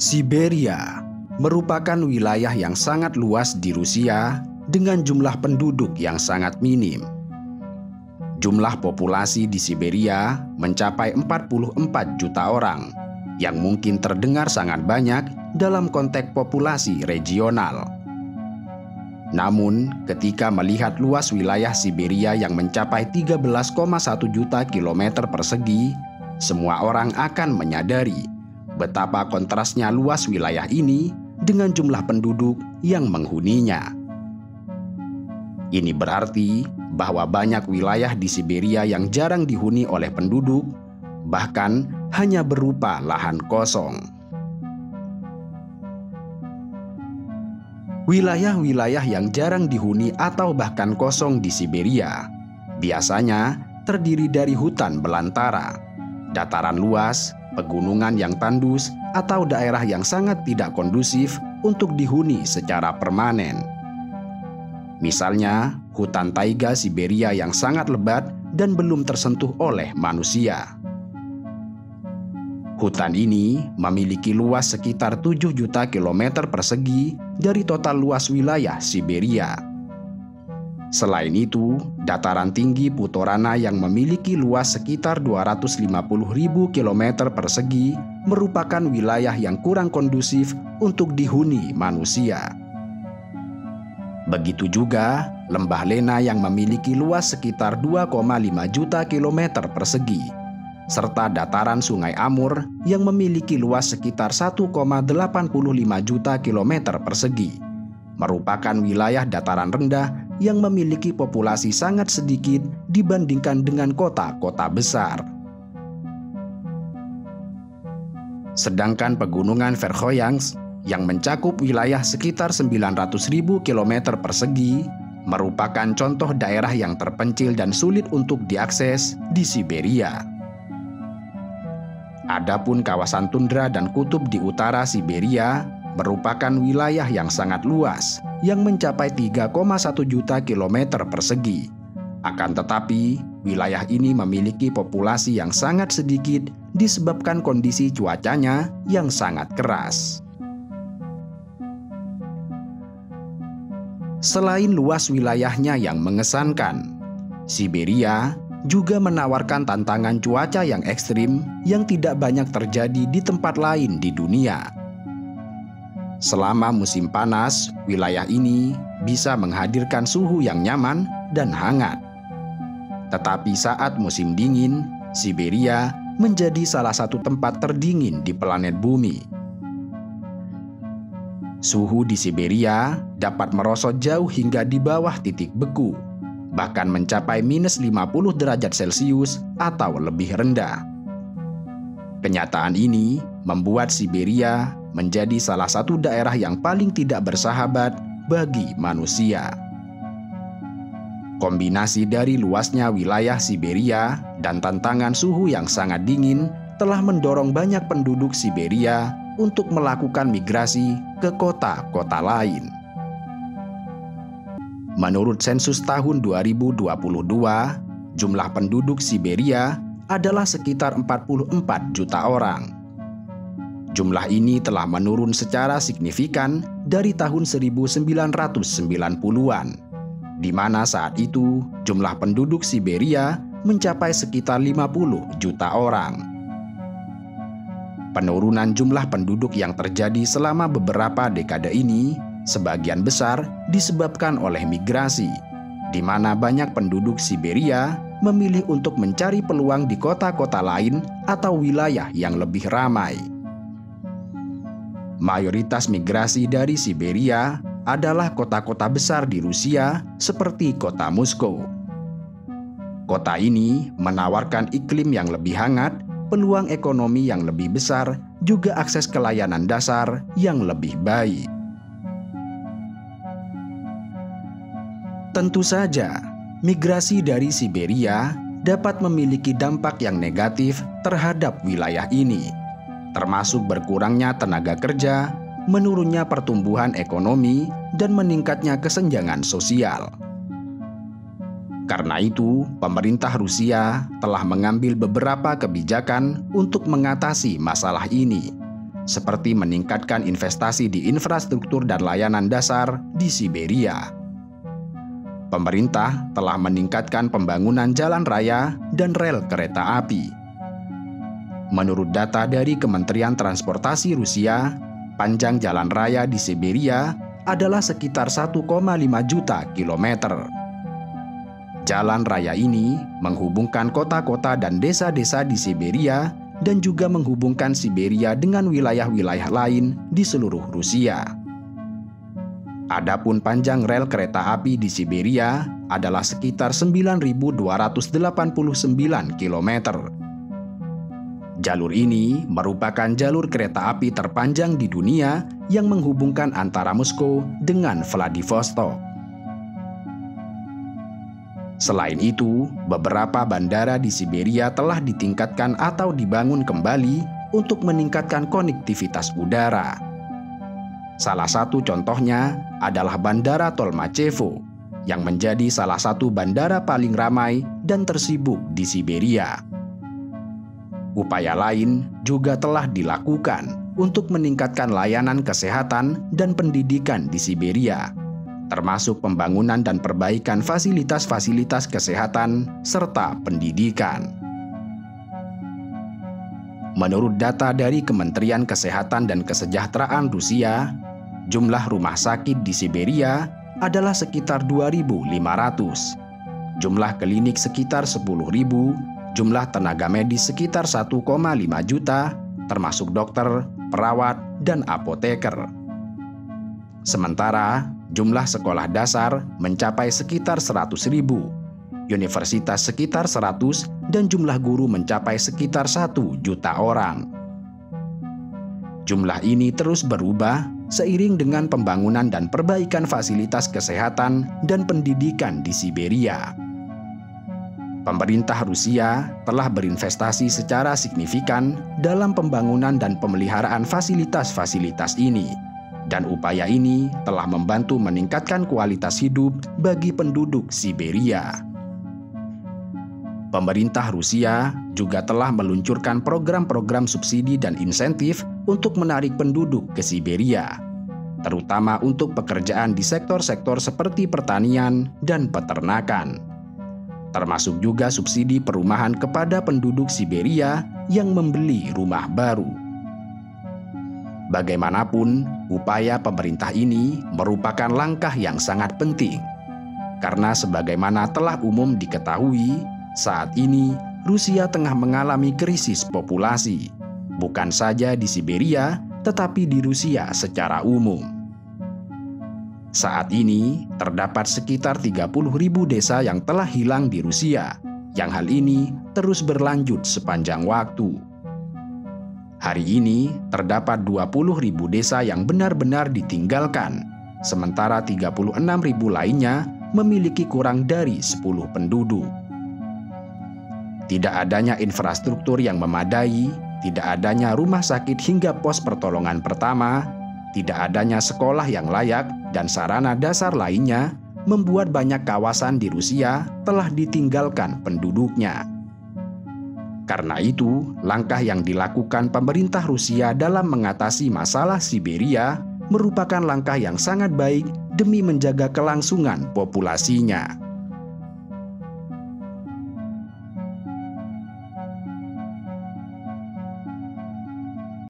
Siberia merupakan wilayah yang sangat luas di Rusia dengan jumlah penduduk yang sangat minim. Jumlah populasi di Siberia mencapai 44 juta orang, yang mungkin terdengar sangat banyak dalam konteks populasi regional. Namun, ketika melihat luas wilayah Siberia yang mencapai 13,1 juta kilometer persegi, semua orang akan menyadari betapa kontrasnya luas wilayah ini dengan jumlah penduduk yang menghuninya. Ini berarti bahwa banyak wilayah di Siberia yang jarang dihuni oleh penduduk, bahkan hanya berupa lahan kosong. Wilayah-wilayah yang jarang dihuni atau bahkan kosong di Siberia biasanya terdiri dari hutan belantara, dataran luas, pegunungan yang tandus, atau daerah yang sangat tidak kondusif untuk dihuni secara permanen. Misalnya, hutan taiga Siberia yang sangat lebat dan belum tersentuh oleh manusia. Hutan ini memiliki luas sekitar 7 juta kilometer persegi dari total luas wilayah Siberia. Selain itu, dataran tinggi Putorana yang memiliki luas sekitar 250.000 km persegi merupakan wilayah yang kurang kondusif untuk dihuni manusia. Begitu juga Lembah Lena yang memiliki luas sekitar 2,5 juta kilometer persegi, serta dataran Sungai Amur yang memiliki luas sekitar 1,85 juta kilometer persegi, merupakan wilayah dataran rendah yang memiliki populasi sangat sedikit dibandingkan dengan kota-kota besar. Sedangkan pegunungan Verkhoyansk yang mencakup wilayah sekitar 900.000 km persegi merupakan contoh daerah yang terpencil dan sulit untuk diakses di Siberia. Adapun kawasan tundra dan kutub di utara Siberia merupakan wilayah yang sangat luas, yang mencapai 3,1 juta kilometer persegi. Akan tetapi, wilayah ini memiliki populasi yang sangat sedikit disebabkan kondisi cuacanya yang sangat keras. Selain luas wilayahnya yang mengesankan, Siberia juga menawarkan tantangan cuaca yang ekstrim yang tidak banyak terjadi di tempat lain di dunia. Selama musim panas, wilayah ini bisa menghadirkan suhu yang nyaman dan hangat. Tetapi saat musim dingin, Siberia menjadi salah satu tempat terdingin di planet Bumi. Suhu di Siberia dapat merosot jauh hingga di bawah titik beku, bahkan mencapai minus 50 derajat Celcius atau lebih rendah. Kenyataan ini membuat Siberia menjadi salah satu daerah yang paling tidak bersahabat bagi manusia. Kombinasi dari luasnya wilayah Siberia dan tantangan suhu yang sangat dingin telah mendorong banyak penduduk Siberia untuk melakukan migrasi ke kota-kota lain. Menurut sensus tahun 2022, jumlah penduduk Siberia adalah sekitar 44 juta orang. Jumlah ini telah menurun secara signifikan dari tahun 1990-an, di mana saat itu jumlah penduduk Siberia mencapai sekitar 50 juta orang. Penurunan jumlah penduduk yang terjadi selama beberapa dekade ini sebagian besar disebabkan oleh migrasi, di mana banyak penduduk Siberia memilih untuk mencari peluang di kota-kota lain atau wilayah yang lebih ramai. Mayoritas migrasi dari Siberia adalah kota-kota besar di Rusia seperti kota Moskow. Kota ini menawarkan iklim yang lebih hangat, peluang ekonomi yang lebih besar, juga akses ke layanan dasar yang lebih baik. Tentu saja, migrasi dari Siberia dapat memiliki dampak yang negatif terhadap wilayah ini, termasuk berkurangnya tenaga kerja, menurunnya pertumbuhan ekonomi, dan meningkatnya kesenjangan sosial. Karena itu, pemerintah Rusia telah mengambil beberapa kebijakan untuk mengatasi masalah ini, seperti meningkatkan investasi di infrastruktur dan layanan dasar di Siberia. Pemerintah telah meningkatkan pembangunan jalan raya dan rel kereta api. Menurut data dari Kementerian Transportasi Rusia, panjang jalan raya di Siberia adalah sekitar 1,5 juta kilometer. Jalan raya ini menghubungkan kota-kota dan desa-desa di Siberia dan juga menghubungkan Siberia dengan wilayah-wilayah lain di seluruh Rusia. Adapun panjang rel kereta api di Siberia adalah sekitar 9.289 km. Jalur ini merupakan jalur kereta api terpanjang di dunia yang menghubungkan antara Moskow dengan Vladivostok. Selain itu, beberapa bandara di Siberia telah ditingkatkan atau dibangun kembali untuk meningkatkan konektivitas udara. Salah satu contohnya adalah Bandara Tolmachevo, yang menjadi salah satu bandara paling ramai dan tersibuk di Siberia. Upaya lain juga telah dilakukan untuk meningkatkan layanan kesehatan dan pendidikan di Siberia, termasuk pembangunan dan perbaikan fasilitas-fasilitas kesehatan serta pendidikan. Menurut data dari Kementerian Kesehatan dan Kesejahteraan Rusia, jumlah rumah sakit di Siberia adalah sekitar 2.500, jumlah klinik sekitar 10.000, jumlah tenaga medis sekitar 1,5 juta, termasuk dokter, perawat, dan apoteker. Sementara, jumlah sekolah dasar mencapai sekitar 100.000, universitas sekitar 100, dan jumlah guru mencapai sekitar 1 juta orang. Jumlah ini terus berubah seiring dengan pembangunan dan perbaikan fasilitas kesehatan dan pendidikan di Siberia. Pemerintah Rusia telah berinvestasi secara signifikan dalam pembangunan dan pemeliharaan fasilitas-fasilitas ini, dan upaya ini telah membantu meningkatkan kualitas hidup bagi penduduk Siberia. Pemerintah Rusia juga telah meluncurkan program-program subsidi dan insentif untuk menarik penduduk ke Siberia, terutama untuk pekerjaan di sektor-sektor seperti pertanian dan peternakan, termasuk juga subsidi perumahan kepada penduduk Siberia yang membeli rumah baru. Bagaimanapun, upaya pemerintah ini merupakan langkah yang sangat penting, karena sebagaimana telah umum diketahui, saat ini Rusia tengah mengalami krisis populasi, bukan saja di Siberia, tetapi di Rusia secara umum. Saat ini, terdapat sekitar 30.000 desa yang telah hilang di Rusia, yang hal ini terus berlanjut sepanjang waktu. Hari ini, terdapat 20.000 desa yang benar-benar ditinggalkan, sementara 36.000 lainnya memiliki kurang dari 10 penduduk. Tidak adanya infrastruktur yang memadai, tidak adanya rumah sakit hingga pos pertolongan pertama, tidak adanya sekolah yang layak, dan sarana dasar lainnya membuat banyak kawasan di Rusia telah ditinggalkan penduduknya. Karena itu, langkah yang dilakukan pemerintah Rusia dalam mengatasi masalah Siberia merupakan langkah yang sangat baik demi menjaga kelangsungan populasinya.